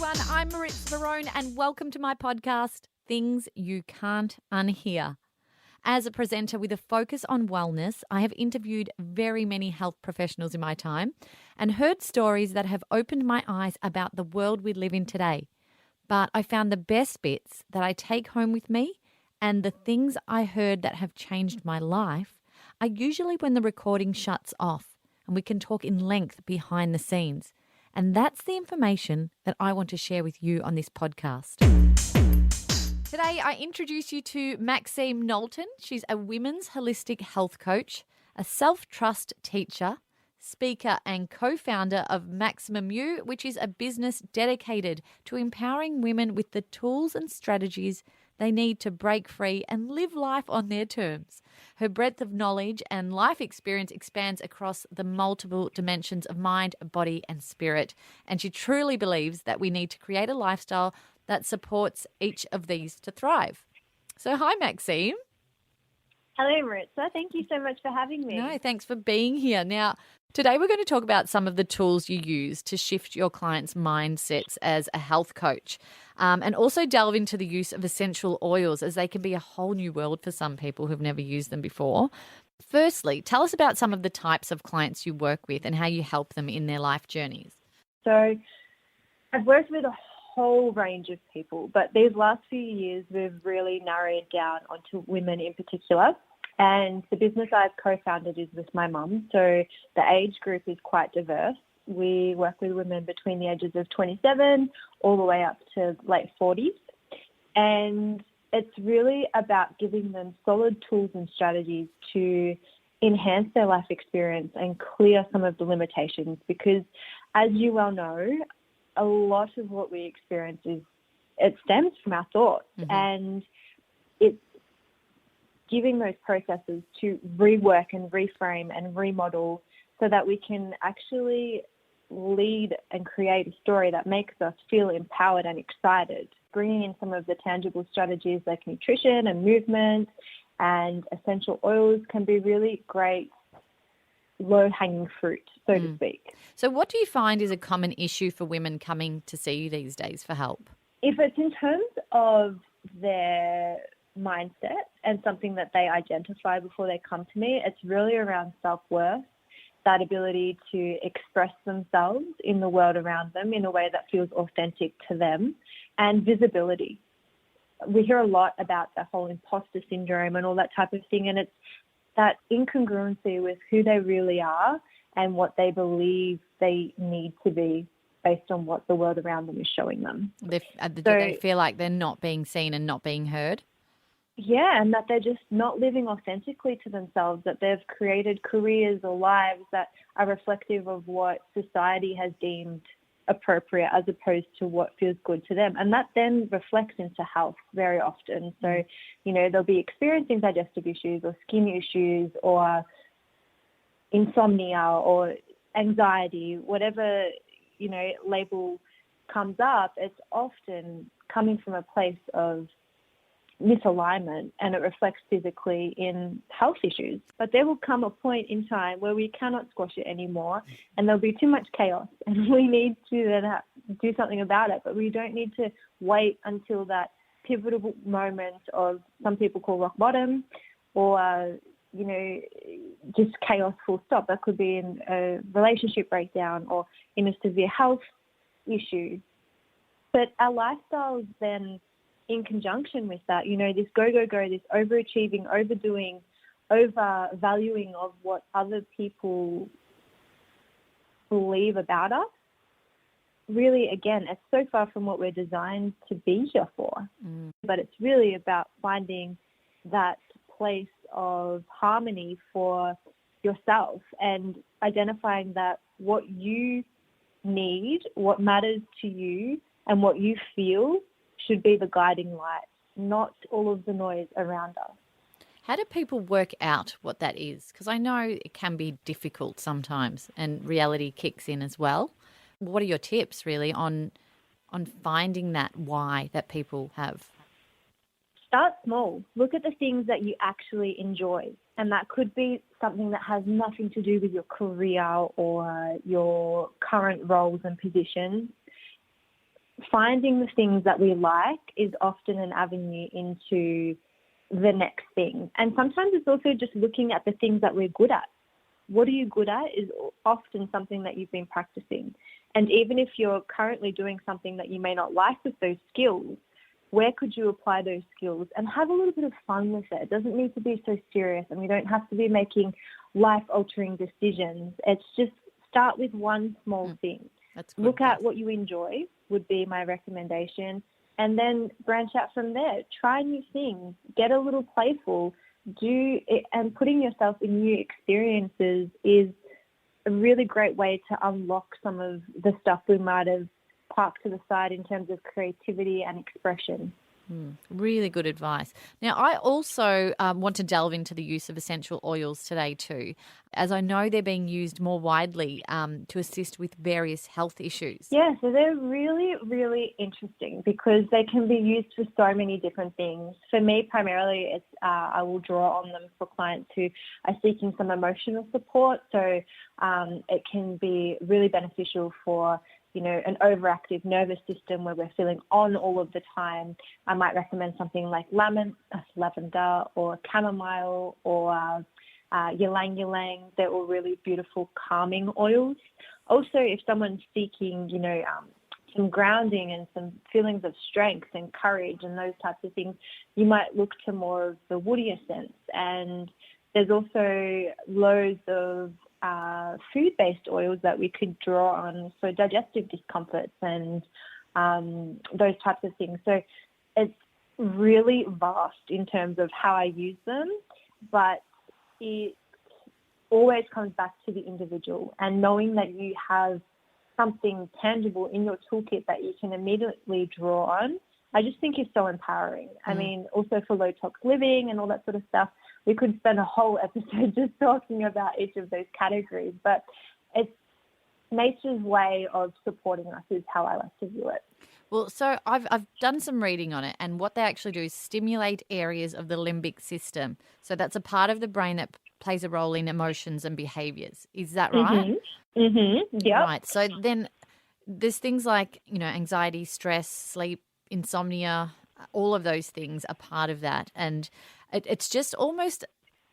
everyone. I'm Maritza Barone and welcome to my podcast, Things You Can't Unhear. As a presenter with a focus on wellness, I have interviewed very many health professionals in my time and heard stories that have opened my eyes about the world we live in today. But I found the best bits that I take home with me and the things I heard that have changed my life are usually when the recording shuts off and we can talk in length behind the scenes. And that's the information that I want to share with you on this podcast. Today, I introduce you to Maxime Nolton. She's a women's holistic health coach, a self-trust teacher, speaker and co-founder of Maximum You, which is a business dedicated to empowering women with the tools and strategies they need to break free and live life on their terms. Her breadth of knowledge and life experience expands across the multiple dimensions of mind, body, and spirit. And she truly believes that we need to create a lifestyle that supports each of these to thrive. So, hi, Maxime. Hello, Maritza. Thank you so much for having me. No, thanks for being here. Now, today we're going to talk about some of the tools you use to shift your clients' mindsets as a health coach, and also delve into the use of essential oils, as they can be a whole new world for some people who've never used them before. Firstly, tell us about some of the types of clients you work with and how you help them in their life journeys. So I've worked with a whole range of people, but these last few years we've really narrowed down onto women in particular. And the business I've co-founded is with my mum, so the age group is quite diverse. We work with women between the ages of 27 all the way up to late 40s. And it's really about giving them solid tools and strategies to enhance their life experience and clear some of the limitations, because as you well know, a lot of what we experience it stems from our thoughts. Mm-hmm. And it's giving those processes to rework and reframe and remodel so that we can actually lead and create a story that makes us feel empowered and excited. Bringing in some of the tangible strategies like nutrition and movement and essential oils can be really great low-hanging fruit, so to speak. So what do you find is a common issue for women coming to see you these days for help? If it's in terms of their mindset and something that they identify before they come to me, it's really around self-worth, that ability to express themselves in the world around them in a way that feels authentic to them, and visibility. We hear a lot about the whole imposter syndrome and all that type of thing, and it's that incongruency with who they really are and what they believe they need to be based on what the world around them is showing them. Do they feel like they're not being seen and not being heard? Yeah, and that they're just not living authentically to themselves, that they've created careers or lives that are reflective of what society has deemed appropriate as opposed to what feels good to them. And that then reflects into health very often. So, they'll be experiencing digestive issues or skin issues or insomnia or anxiety, whatever, label comes up, it's often coming from a place of misalignment, and it reflects physically in health issues. But there will come a point in time where we cannot squash it anymore, and there'll be too much chaos, and we need to then do something about it. But we don't need to wait until that pivotal moment of, some people call rock bottom, or just chaos full stop. That could be in a relationship breakdown or in a severe health issue. But our lifestyles then, in conjunction with that, this go, this overachieving, overdoing, overvaluing of what other people believe about us, really, again, it's so far from what we're designed to be here for. But it's really about finding that place of harmony for yourself and identifying that what you need, what matters to you, and what you feel should be the guiding light, not all of the noise around us. How do people work out what that is? Because I know it can be difficult sometimes and reality kicks in as well. What are your tips really on finding that why that people have? Start small. Look at the things that you actually enjoy. And that could be something that has nothing to do with your career or your current roles and positions. finding the things that we like is often an avenue into the next thing. And sometimes it's also just looking at the things that we're good at. What are you good at is often something that you've been practicing. And even if you're currently doing something that you may not like with those skills, where could you apply those skills and have a little bit of fun with it? It doesn't need to be so serious, and we don't have to be making life-altering decisions. It's just start with one small thing. That's good. Look at what you enjoy would be my recommendation, and then branch out from there. Try new things. Get a little playful. Do it, and putting yourself in new experiences is a really great way to unlock some of the stuff we might have parked to the side in terms of creativity and expression. Really good advice. Now, I also want to delve into the use of essential oils today too, as I know they're being used more widely to assist with various health issues. Yeah, so they're really, really interesting because they can be used for so many different things. For me, primarily, it's I will draw on them for clients who are seeking some emotional support. So it can be really beneficial for an overactive nervous system where we're feeling on all of the time. I might recommend something like lavender or chamomile or ylang ylang. They're all really beautiful calming oils. Also, if someone's seeking, some grounding and some feelings of strength and courage and those types of things, you might look to more of the woodier scents. And there's also loads of food-based oils that we could draw on, so digestive discomforts and those types of things. So it's really vast in terms of how I use them, but it always comes back to the individual, and knowing that you have something tangible in your toolkit that you can immediately draw on, I just think is so empowering. I mean, also for low tox living and all that sort of stuff, we could spend a whole episode just talking about each of those categories, but it's nature's way of supporting us is how I like to view it. Well, so I've done some reading on it, and what they actually do is stimulate areas of the limbic system. So that's a part of the brain that plays a role in emotions and behaviours. Is that right? Yeah. Right. So then there's things like, anxiety, stress, sleep, insomnia, all of those things are part of that. And it's just almost,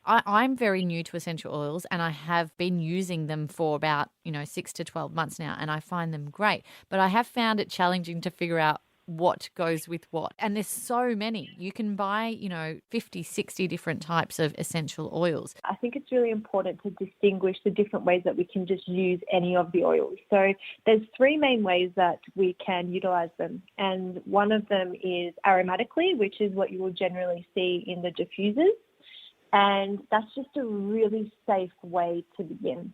I'm very new to essential oils, and I have been using them for about, 6 to 12 months now, and I find them great. But I have found it challenging to figure out what goes with what. And there's so many. You can buy, 50, 60 different types of essential oils. I think it's really important to distinguish the different ways that we can just use any of the oils. So there's three main ways that we can utilize them. And one of them is aromatically, which is what you will generally see in the diffusers. And that's just a really safe way to begin.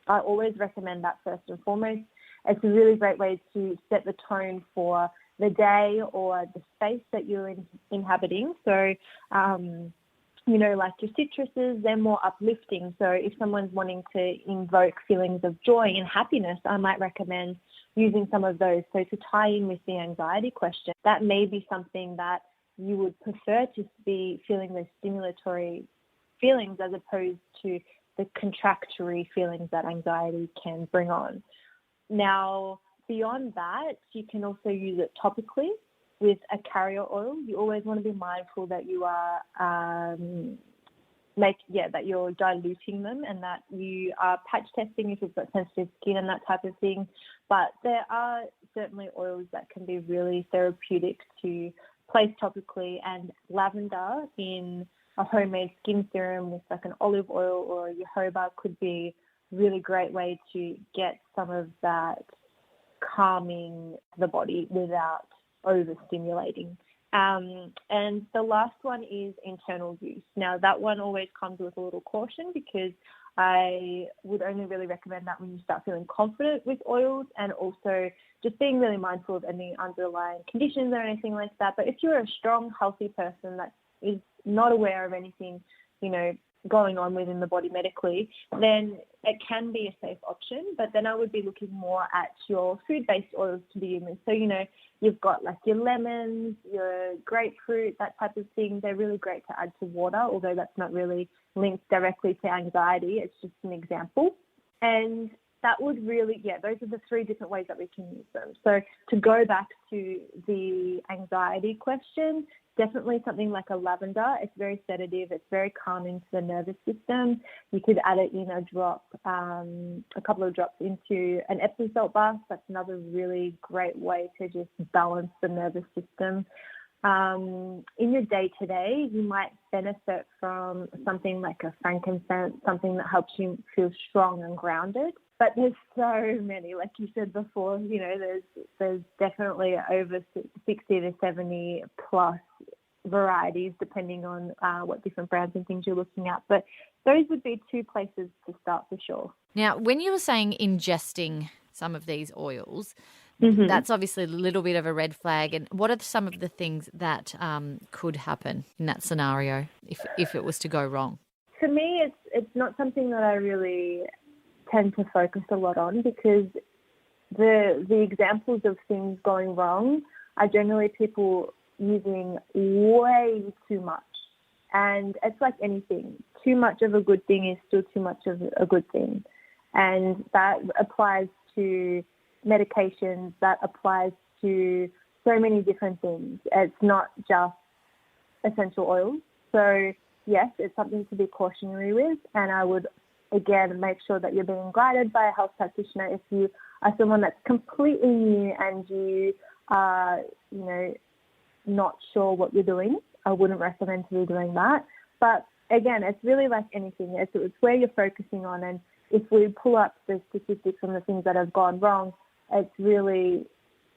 I always recommend that first and foremost. It's a really great way to set the tone for the day or the space that you're inhabiting. So, like your citruses, they're more uplifting. So if someone's wanting to invoke feelings of joy and happiness, I might recommend using some of those. So to tie in with the anxiety question, that may be something that you would prefer to be feeling those stimulatory feelings as opposed to the contractory feelings that anxiety can bring on. Now, beyond that, you can also use it topically with a carrier oil. You always want to be mindful that you are that you're diluting them and that you are patch testing if you've got sensitive skin and that type of thing. But there are certainly oils that can be really therapeutic to place topically, and lavender in a homemade skin serum with like an olive oil or a jojoba could be a really great way to get some of that calming the body without overstimulating. And the last one is internal use. Now, that one always comes with a little caution because I would only really recommend that when you start feeling confident with oils, and also just being really mindful of any underlying conditions or anything like that. But if you're a strong, healthy person that is not aware of anything, going on within the body medically, then it can be a safe option. But then I would be looking more at your food-based oils to begin with. So, you've got like your lemons, your grapefruit, that type of thing. They're really great to add to water, although that's not really linked directly to anxiety. It's just an example. And that would really, those are the three different ways that we can use them. So to go back to the anxiety question, definitely something like a lavender. It's very sedative. It's very calming to the nervous system. You could add it in a couple of drops into an Epsom salt bath. That's another really great way to just balance the nervous system. In your day-to-day, you might benefit from something like a frankincense, something that helps you feel strong and grounded. But there's so many, like you said before, there's definitely over 60 to 70 plus varieties depending on what different brands and things you're looking at. But those would be two places to start for sure. Now, when you were saying ingesting some of these oils, that's obviously a little bit of a red flag. And what are some of the things that could happen in that scenario if it was to go wrong? For me, it's not something that I really tend to focus a lot on, because the examples of things going wrong are generally people using way too much. And it's like anything. Too much of a good thing is still too much of a good thing. And that applies to medications, that applies to so many different things. It's not just essential oils. So yes, it's something to be cautionary with, and I would again make sure that you're being guided by a health practitioner. If you are someone that's completely new and you are, not sure what you're doing, I wouldn't recommend to be doing that. But again, it's really like anything. It's where you're focusing on, and if we pull up the statistics on the things that have gone wrong, it's really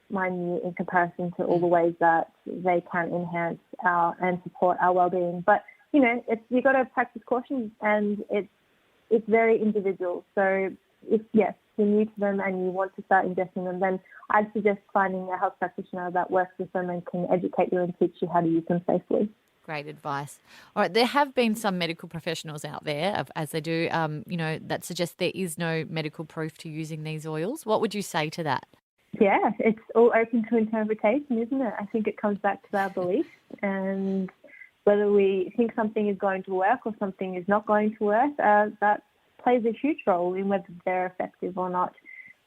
minute in comparison to all the ways that they can enhance and support our well-being. But, you've got to practice caution, and it's very individual. So if, yes, you're new to them and you want to start ingesting them, then I'd suggest finding a health practitioner that works with them and can educate you and teach you how to use them safely. Great advice. All right, there have been some medical professionals out there, as they do, that suggest there is no medical proof to using these oils. What would you say to that? Yeah, it's all open to interpretation, isn't it? I think it comes back to our beliefs, and whether we think something is going to work or something is not going to work, that plays a huge role in whether they're effective or not.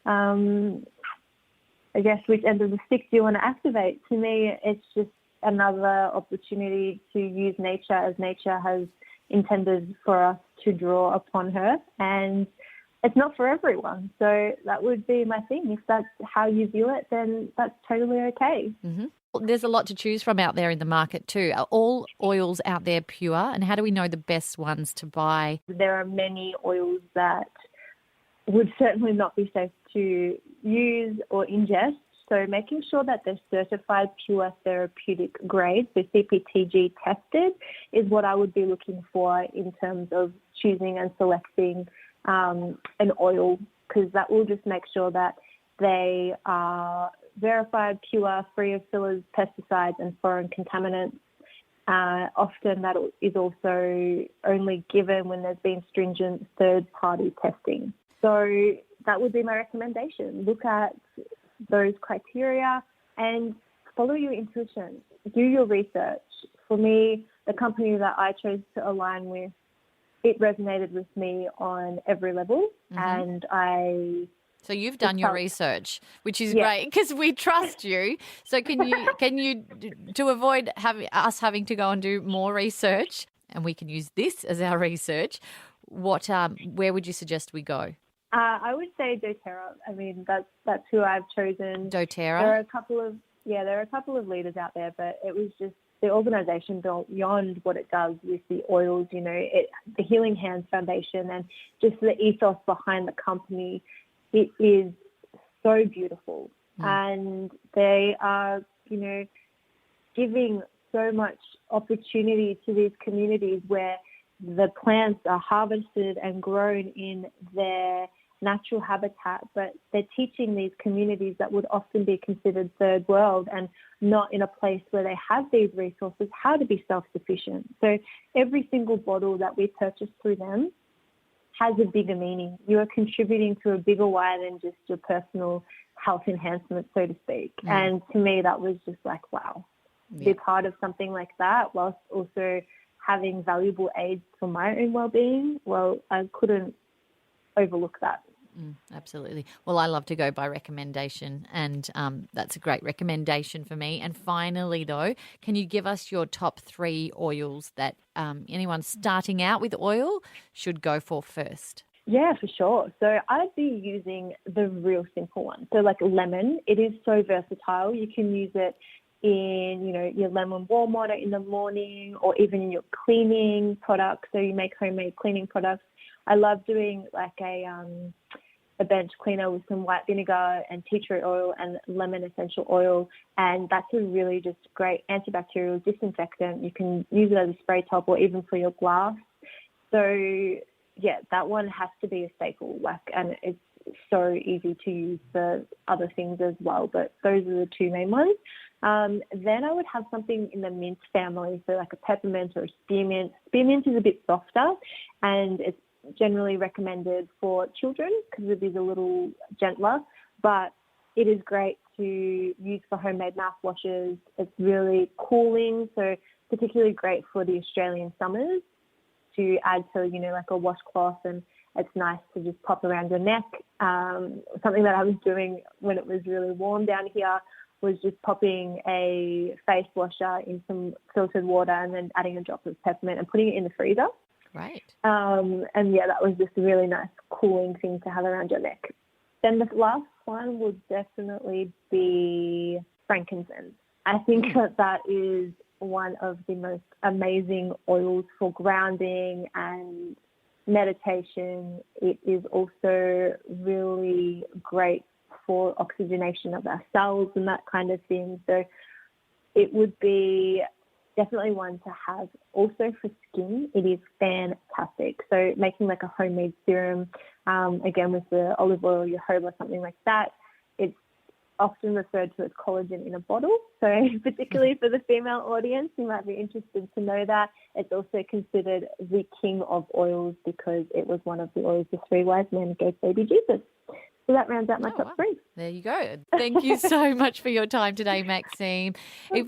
I guess which end of the stick do you want to activate? To me, it's just another opportunity to use nature as nature has intended for us to draw upon her, and it's not for everyone. So that would be my thing. If that's how you view it, then that's totally okay. Mm-hmm. There's a lot to choose from out there in the market too. Are all oils out there pure, and how do we know the best ones to buy? There are many oils that would certainly not be safe to use or ingest. So making sure that they're certified pure therapeutic grade, so CPTG tested, is what I would be looking for in terms of choosing and selecting an oil, because that will just make sure that they are verified, pure, free of fillers, pesticides and foreign contaminants. Often that is also only given when there's been stringent third-party testing. So that would be my recommendation. Look at those criteria and follow your intuition. Do your research. For me, the company that I chose to align with, it resonated with me on every level, and So you've done your research, which is great because we trust you. So can you to avoid having to go and do more research, and we can use this as our research, where would you suggest we go? I would say doTERRA. I mean, that's who I've chosen. doTERRA. There are a couple of leaders out there, but it was just the organisation beyond what it does with the oils. The Healing Hands Foundation and just the ethos behind the company. It is so beautiful, and they are, giving so much opportunity to these communities where the plants are harvested and grown in their natural habitat, but they're teaching these communities that would often be considered third world and not in a place where they have these resources, how to be self-sufficient. So every single bottle that we purchase through them has a bigger meaning. You are contributing to a bigger why than just your personal health enhancement, so to speak. And to me, that was just like, wow, be part of something like that whilst also having valuable aids for my own well-being. Well, I couldn't overlook that. Absolutely. Well, I love to go by recommendation, and that's a great recommendation for me. And finally, though, can you give us your top 3 oils that anyone starting out with oil should go for first? Yeah, for sure. So I'd be using the real simple one. So like lemon, it is so versatile. You can use it in, your lemon warm water in the morning, or even in your cleaning products. So you make homemade cleaning products. I love doing like a bench cleaner with some white vinegar and tea tree oil and lemon essential oil. And that's a really just great antibacterial disinfectant. You can use it as a spray top or even for your glass. So yeah, that one has to be a staple, and it's so easy to use for other things as well. But those are the 2 main ones. Then I would have something in the mint family, so like a peppermint or a spearmint. Spearmint is a bit softer, and it's generally recommended for children because it is a little gentler, but it is great to use for homemade mouthwashes. It's really cooling, so particularly great for the Australian summers to add to, like a washcloth, and it's nice to just pop around your neck. Something that I was doing when it was really warm down here was just popping a face washer in some filtered water and then adding a drop of peppermint and putting it in the freezer. Right. And yeah, that was just a really nice cooling thing to have around your neck. Then the last one would definitely be frankincense. I think that is one of the most amazing oils for grounding and meditation. It is also really great for oxygenation of our cells and that kind of thing. So it would be definitely one to have. Also for skin, it is fantastic. So making like a homemade serum, again with the olive oil, jojoba, something like that, it's often referred to as collagen in a bottle. So particularly for the female audience, you might be interested to know that. It's also considered the king of oils because it was one of the oils the 3 wise men gave baby Jesus. So that rounds out my top 3. There you go. Thank you so much for your time today, Maxime.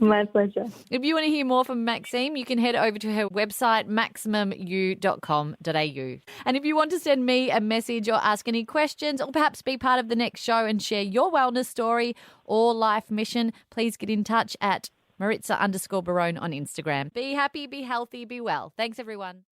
My pleasure. If you want to hear more from Maxime, you can head over to her website, maximumu.com.au. And if you want to send me a message or ask any questions or perhaps be part of the next show and share your wellness story or life mission, please get in touch at Maritza_Barone on Instagram. Be happy, be healthy, be well. Thanks, everyone.